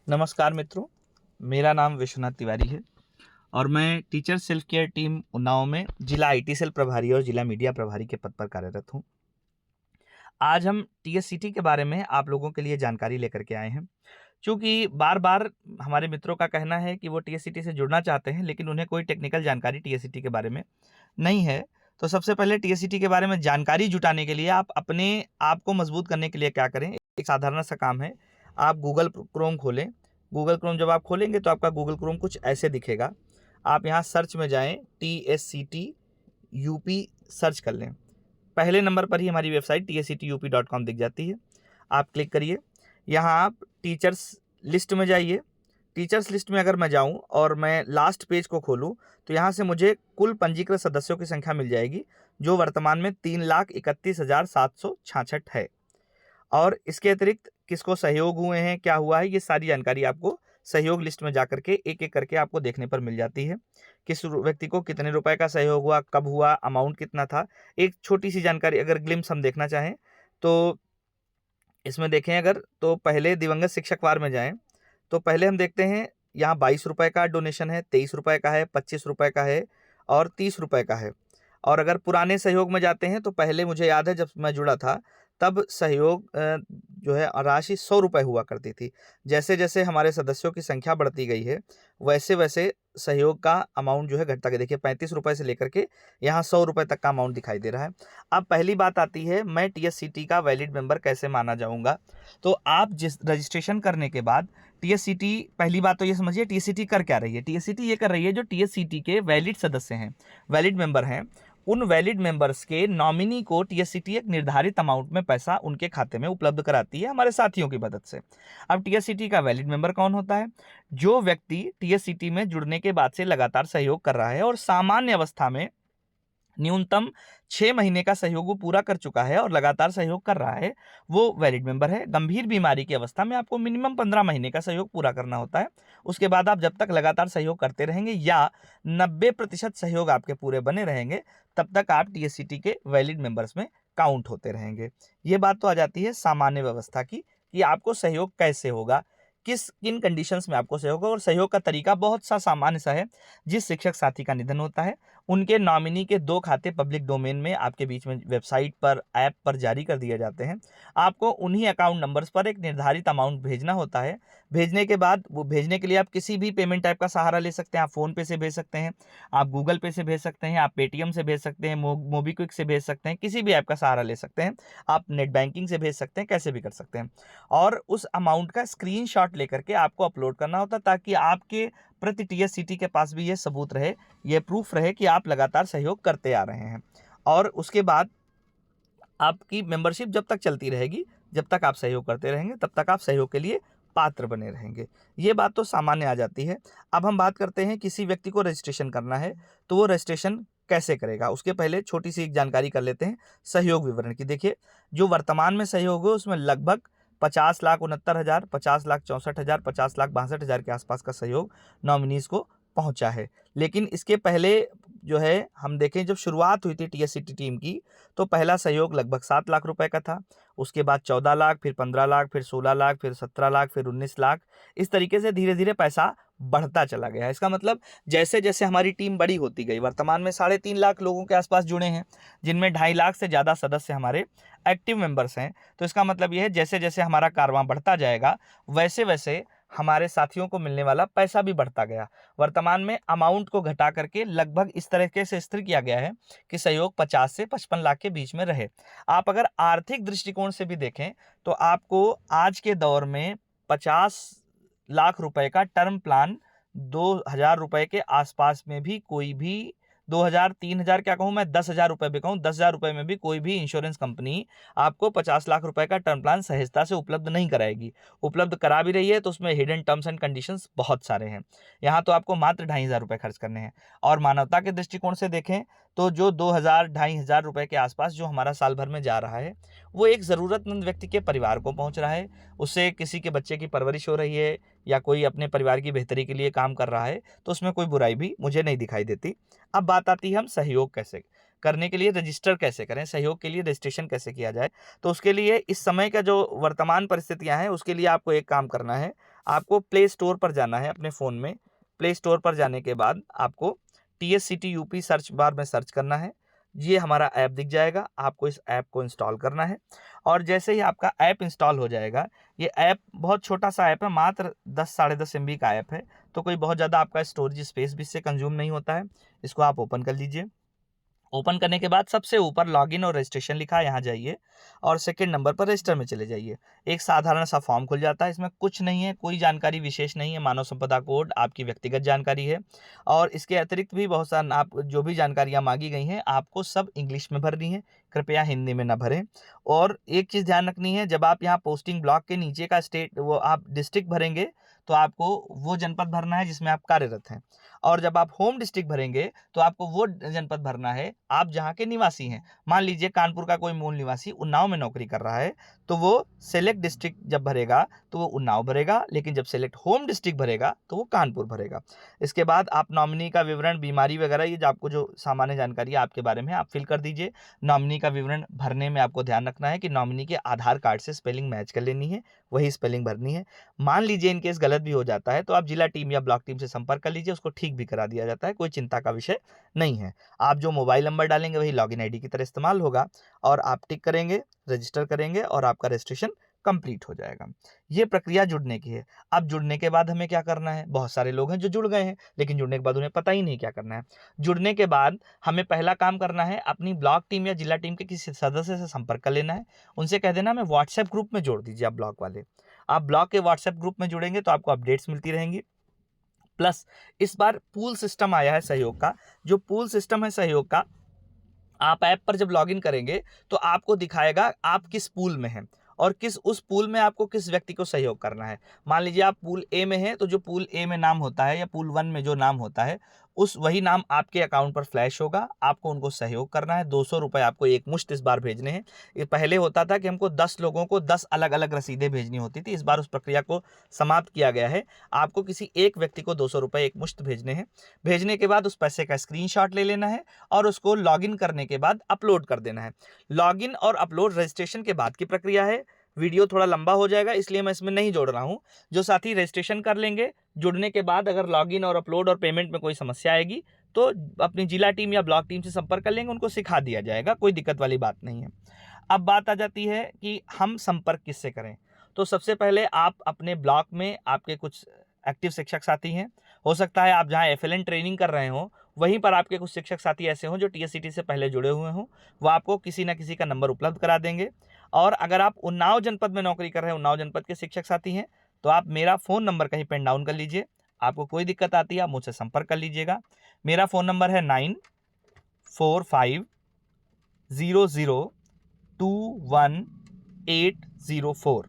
नमस्कार मित्रों, मेरा नाम विश्वनाथ तिवारी है और मैं teacher self care team Unnao में जिला आईटी सेल प्रभारी और जिला मीडिया प्रभारी के पद पर कार्यरत हूं। आज हम टीएससीटी के बारे में आप लोगों के लिए जानकारी लेकर के आए हैं। क्योंकि बार बार हमारे मित्रों का कहना है कि वो टीएससीटी से जुड़ना चाहते हैं, लेकिन उन्हें कोई टेक्निकल जानकारी टीएससीटी के बारे में नहीं है। तो सबसे पहले टीएससीटी के बारे में जानकारी जुटाने के लिए आप अपने आप को मजबूत करने के लिए क्या करें, एक साधारण सा काम है। आप गूगल क्रोम खोलें। गूगल क्रोम जब आप खोलेंगे तो आपका गूगल क्रोम कुछ ऐसे दिखेगा। आप यहाँ सर्च में जाएं, TSCT यूपी सर्च कर लें। पहले नंबर पर ही हमारी वेबसाइट tsctup.com दिख जाती है। आप क्लिक करिए। यहाँ आप टीचर्स लिस्ट में जाइए। टीचर्स लिस्ट में अगर मैं जाऊं और मैं लास्ट पेज को खोलूं तो यहाँ से मुझे कुल पंजीकृत सदस्यों की संख्या मिल जाएगी, जो वर्तमान में 3,31,766 है। और इसके अतिरिक्त किसको सहयोग हुए हैं, क्या हुआ है, ये सारी जानकारी आपको सहयोग लिस्ट में जाकर के एक एक करके आपको देखने पर मिल जाती है। किस व्यक्ति को कितने रुपए का सहयोग हुआ, कब हुआ, अमाउंट कितना था। एक छोटी सी जानकारी अगर ग्लिम्स हम देखना चाहें तो इसमें देखें अगर, तो पहले दिवंगत शिक्षक वार में जाएं तो पहले हम देखते हैं यहाँ 22 रुपए का डोनेशन है, 23 रुपए का है, 25 रुपए का है और 30 रुपए का है। और अगर पुराने सहयोग में जाते हैं तो पहले मुझे याद है जब मैं जुड़ा था तब सहयोग जो है राशि 100 रुपये हुआ करती थी। जैसे जैसे हमारे सदस्यों की संख्या बढ़ती गई है वैसे वैसे सहयोग का अमाउंट जो है घटता गया। देखिए 35 रुपये से लेकर के यहाँ 100 रुपये तक का अमाउंट दिखाई दे रहा है। अब पहली बात आती है, मैं टीएससीटी का वैलिड मेंबर कैसे माना जाऊँगा। तो आप जिस रजिस्ट्रेशन करने के बाद टीएससीटी, पहली बात तो ये समझिए टीएससीटी कर क्या रही है। टीएससीटी ये कर रही है जो टीएससीटी के वैलिड सदस्य हैं, वैलिड मेंबर हैं, उन वैलिड मेंबर्स के नॉमिनी को टीएससीटी एक निर्धारित अमाउंट में पैसा उनके खाते में उपलब्ध कराती है हमारे साथियों की मदद से। अब टीएससीटी का वैलिड मेंबर कौन होता है? जो व्यक्ति टीएससीटी में जुड़ने के बाद से लगातार सहयोग कर रहा है और सामान्य अवस्था में न्यूनतम 6 महीने का सहयोग वो पूरा कर चुका है और लगातार सहयोग कर रहा है, वो वैलिड मेंबर है। गंभीर बीमारी की अवस्था में आपको मिनिमम 15 महीने का सहयोग पूरा करना होता है। उसके बाद आप जब तक लगातार सहयोग करते रहेंगे या 90% सहयोग आपके पूरे बने रहेंगे तब तक आप टीएससीटी के वैलिड मेंबर्स में काउंट होते रहेंगे। ये बात तो आ जाती है सामान्य व्यवस्था की कि आपको सहयोग कैसे होगा, किस किन कंडीशंस में आपको सहयोग होगा। और सहयोग का तरीका बहुत सा सामान्य सा है। जिस शिक्षक साथी का निधन होता है उनके नॉमिनी के 2 खाते पब्लिक डोमेन में आपके बीच में वेबसाइट पर, ऐप पर जारी कर दिए जाते हैं। आपको उन्हीं अकाउंट नंबर्स पर एक निर्धारित अमाउंट भेजना होता है। भेजने के बाद वो भेजने के लिए आप किसी भी पेमेंट ऐप का सहारा ले सकते हैं। आप फ़ोन पे से भेज सकते हैं, आप गूगल पे से भेज सकते हैं, आप पेटीएम से भेज सकते हैं, मोबीक्विक से भेज सकते हैं, किसी भी ऐप का सहारा ले सकते हैं। आप नेट बैंकिंग से भेज सकते हैं, कैसे भी कर सकते हैं। और उस अमाउंट का स्क्रीनशॉट लेकर के आपको अपलोड करना होता है ताकि आपके प्रति टीएससीटी के पास भी ये सबूत रहे, ये प्रूफ रहे कि आप लगातार सहयोग करते आ रहे हैं। और उसके बाद आपकी मेंबरशिप जब तक चलती रहेगी, जब तक आप सहयोग करते रहेंगे तब तक आप सहयोग के लिए पात्र बने रहेंगे। ये बात तो सामान्य आ जाती है। अब हम बात करते हैं किसी व्यक्ति को रजिस्ट्रेशन करना है तो वो रजिस्ट्रेशन कैसे करेगा। उसके पहले छोटी सी एक जानकारी कर लेते हैं सहयोग विवरण की। देखिए जो वर्तमान में सहयोग है उसमें लगभग 50,69,000, 50,64,000, 50,62,000 के आसपास का सहयोग नॉमिनीज को पहुंचा है। लेकिन इसके पहले जो है हम देखें, जब शुरुआत हुई थी टीएससीटी टीम की तो पहला सहयोग लगभग 7 लाख रुपए का था। उसके बाद 14 लाख, फिर 15 लाख, फिर 16 लाख, फिर 17 लाख, फिर 19 लाख। इस तरीके से धीरे धीरे पैसा बढ़ता चला गया। इसका मतलब जैसे जैसे हमारी टीम बड़ी होती गई, वर्तमान में 3.5 लाख लोगों के आसपास जुड़े हैं, जिनमें 2.5 लाख से ज़्यादा सदस्य हमारे एक्टिव मेंबर्स हैं। तो इसका मतलब यह है जैसे जैसे हमारा कारवां बढ़ता जाएगा वैसे वैसे हमारे साथियों को मिलने वाला पैसा भी बढ़ता गया। वर्तमान में अमाउंट को घटा करके लगभग इस तरीके से स्थिर किया गया है कि सहयोग 50 से 55 लाख के बीच में रहे। आप अगर आर्थिक दृष्टिकोण से भी देखें तो आपको आज के दौर में 50 लाख रुपए का टर्म प्लान 2,000 रुपए के आसपास में भी कोई भी, 2,000 3,000 क्या कहूँ मैं, 10,000 रुपये भी कहूँ, 10,000 रुपये में भी कोई भी इंश्योरेंस कंपनी आपको 50 लाख रुपए का टर्म प्लान सहजता से उपलब्ध नहीं कराएगी। उपलब्ध करा भी रही है तो उसमें हिडन टर्म्स एंड कंडीशंस बहुत सारे हैं। यहाँ तो आपको मात्र 2,500 रुपये खर्च करने हैं। और मानवता के दृष्टिकोण से देखें तो जो 2,000 2,500 रुपये के आसपास जो हमारा साल भर में जा रहा है वो एक ज़रूरतमंद व्यक्ति के परिवार को पहुँच रहा है, उससे किसी के बच्चे की परवरिश हो रही है या कोई अपने परिवार की बेहतरी के लिए काम कर रहा है, तो उसमें कोई बुराई भी मुझे नहीं दिखाई देती। अब बात आती है हम सहयोग कैसे करने के लिए रजिस्टर कैसे करें, सहयोग के लिए रजिस्ट्रेशन कैसे किया जाए। तो उसके लिए इस समय का जो वर्तमान परिस्थितियां हैं उसके लिए आपको एक काम करना है। आपको प्ले स्टोर पर जाना है अपने फ़ोन में। प्ले स्टोर पर जाने के बाद आपको TSCT UP सर्च बार में सर्च करना है। ये हमारा ऐप दिख जाएगा, आपको इस ऐप को इंस्टॉल करना है और जैसे ही आपका ऐप इंस्टॉल हो जाएगा, ये ऐप बहुत छोटा-सा ऐप है, मात्र 10 साढ़े 10 MB का ऐप है, तो कोई बहुत ज़्यादा आपका स्टोरेज स्पेस भी इससे कंज़्यूम नहीं होता है। इसको आप ओपन कर लीजिए। ओपन करने के बाद सबसे ऊपर लॉगिन और रजिस्ट्रेशन लिखा है, यहाँ जाइए और सेकंड नंबर पर रजिस्टर में चले जाइए। एक साधारण सा फॉर्म खुल जाता है, इसमें कुछ नहीं है, कोई जानकारी विशेष नहीं है, मानव संपदा कोड आपकी व्यक्तिगत जानकारी है और इसके अतिरिक्त भी बहुत सारा आप जो भी जानकारियाँ मांगी गई हैं आपको सब इंग्लिश में भरनी है, कृपया हिंदी में ना भरें। और एक चीज़ ध्यान रखनी है, जब आप यहाँ पोस्टिंग ब्लॉक के नीचे का स्टेट वो आप डिस्ट्रिक्ट भरेंगे तो आपको वो जनपद भरना है जिसमें आप कार्यरत हैं और जब आप होम डिस्ट्रिक्ट भरेंगे तो आपको वो जनपद भरना है आप जहाँ के निवासी हैं। मान लीजिए कानपुर का कोई मूल निवासी उन्नाव में नौकरी कर रहा है तो वो सेलेक्ट डिस्ट्रिक्ट जब भरेगा तो वो उन्नाव भरेगा, लेकिन जब सेलेक्ट होम डिस्ट्रिक्ट भरेगा तो वो कानपुर भरेगा। इसके बाद आप नॉमिनी का विवरण, बीमारी वगैरह ये जो आपको जो सामान्य जानकारी है आपके बारे में आप फिल कर दीजिए। नॉमिनी का विवरण भरने में आपको ध्यान रखना है कि नॉमिनी के आधार कार्ड से स्पेलिंग मैच कर लेनी है, वही स्पेलिंग भरनी है। मान लीजिए इन केस गलत भी हो जाता है तो आप जिला टीम या ब्लॉक टीम से संपर्क कर लीजिए, उसको ठीक भी करा दिया जाता है, कोई चिंता का विषय नहीं है। आप जो मोबाइल नंबर डालेंगे वही लॉगिन आईडी की तरह इस्तेमाल होगा और आप टिक करेंगे, रजिस्टर करेंगे और आपका रजिस्ट्रेशन कंप्लीट हो जाएगा। ये प्रक्रिया जुड़ने की है। अब जुड़ने के बाद हमें क्या करना है? बहुत सारे लोग हैं जो जुड़ गए हैं लेकिन जुड़ने के बाद उन्हें पता ही नहीं क्या करना है। जुड़ने के बाद हमें पहला काम करना है, अपनी ब्लॉक टीम या जिला टीम के किसी सदस्य से संपर्क कर लेना है। उनसे कह देना हमें व्हाट्सएप ग्रुप में जोड़ दीजिए। आप ब्लॉक वाले, आप ब्लॉक के व्हाट्सएप ग्रुप में जुड़ेंगे तो आपको अपडेट्स मिलती रहेंगी। प्लस इस बार पूल सिस्टम आया है सहयोग का। जो पूल सिस्टम है सहयोग का, आप ऐप पर जब लॉगिन करेंगे तो आपको दिखाएगा आप किस पूल में हैं और किस उस पूल में आपको किस व्यक्ति को सहयोग करना है। मान लीजिए आप पूल ए में हैं तो जो पूल ए में नाम होता है या पूल 1 में जो नाम होता है उस वही नाम आपके अकाउंट पर फ्लैश होगा। आपको उनको सहयोग करना है। 200 रुपये आपको एक मुश्त इस बार भेजने हैं। ये पहले होता था कि हमको 10 लोगों को 10 अलग अलग रसीदें भेजनी होती थी, इस बार उस प्रक्रिया को समाप्त किया गया है। आपको किसी एक व्यक्ति को 200 रुपये एक मुश्त भेजने हैं। भेजने के बाद उस पैसे का स्क्रीनशॉट ले लेना है और उसको लॉगिन करने के बाद अपलोड कर देना है। लॉगिन और अपलोड रजिस्ट्रेशन के बाद की प्रक्रिया है। वीडियो थोड़ा लंबा हो जाएगा इसलिए मैं इसमें नहीं जोड़ रहा हूँ। जो साथी रजिस्ट्रेशन कर लेंगे, जुड़ने के बाद अगर लॉगिन और अपलोड और पेमेंट में कोई समस्या आएगी तो अपनी जिला टीम या ब्लॉक टीम से संपर्क कर लेंगे, उनको सिखा दिया जाएगा, कोई दिक्कत वाली बात नहीं है। अब बात आ जाती है कि हम संपर्क किससे करें। तो सबसे पहले आप अपने ब्लॉक में आपके कुछ एक्टिव शिक्षक साथी हैं, हो सकता है आप जहाँ FLN ट्रेनिंग कर रहे हों वहीं पर आपके कुछ शिक्षक साथी ऐसे हों जो TSCT से पहले जुड़े हुए हों, वो आपको किसी न किसी का नंबर उपलब्ध करा देंगे। और अगर आप उन्नाव जनपद में नौकरी कर रहे हैं, उन्नाव जनपद के शिक्षक साथी हैं, तो आप मेरा फ़ोन नंबर कहीं पेन डाउन कर लीजिए। आपको कोई दिक्कत आती है आप मुझसे संपर्क कर लीजिएगा। मेरा फ़ोन नंबर है 9450021804।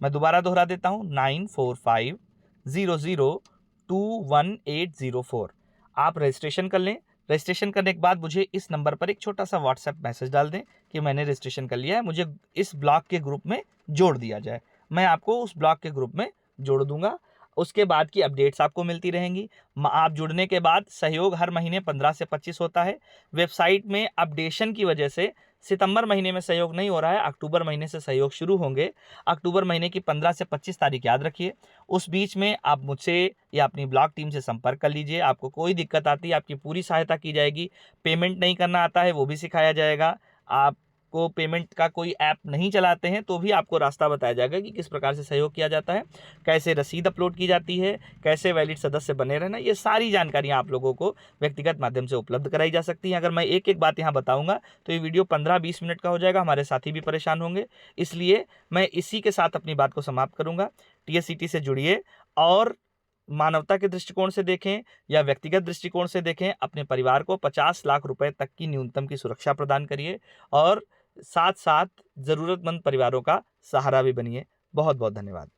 मैं दोबारा दोहरा देता हूँ, 9450021804। आप रजिस्ट्रेशन कर लें। रजिस्ट्रेशन करने के बाद मुझे इस नंबर पर एक छोटा सा व्हाट्सएप मैसेज डाल दें कि मैंने रजिस्ट्रेशन कर लिया है, मुझे इस ब्लॉक के ग्रुप में जोड़ दिया जाए। मैं आपको उस ब्लॉक के ग्रुप में जोड़ दूंगा। उसके बाद की अपडेट्स आपको मिलती रहेंगी। आप जुड़ने के बाद सहयोग हर महीने 15 से 25 होता है। वेबसाइट में अपडेशन की वजह से सितंबर महीने में सहयोग नहीं हो रहा है, अक्टूबर महीने से सहयोग शुरू होंगे। अक्टूबर महीने की 15 से 25 तारीख याद रखिए। उस बीच में आप मुझसे या अपनी ब्लॉक टीम से संपर्क कर लीजिए। आपको कोई दिक्कत आती है आपकी पूरी सहायता की जाएगी। पेमेंट नहीं करना आता है वो भी सिखाया जाएगा। आपको पेमेंट का कोई ऐप नहीं चलाते हैं तो भी आपको रास्ता बताया जाएगा कि किस प्रकार से सहयोग किया जाता है, कैसे रसीद अपलोड की जाती है, कैसे वैलिड सदस्य बने रहना, ये सारी जानकारियाँ आप लोगों को व्यक्तिगत माध्यम से उपलब्ध कराई जा सकती हैं। अगर मैं एक एक बात यहाँ बताऊँगा तो ये वीडियो 15-20 मिनट का हो जाएगा, हमारे साथी भी परेशान होंगे। इसलिए मैं इसी के साथ अपनी बात को समाप्त करूँगा। TSCT से जुड़िए और मानवता के दृष्टिकोण से देखें या व्यक्तिगत दृष्टिकोण से देखें, अपने परिवार को 50 लाख रुपए तक की न्यूनतम की सुरक्षा प्रदान करिए और साथ साथ ज़रूरतमंद परिवारों का सहारा भी बनिए। बहुत बहुत धन्यवाद।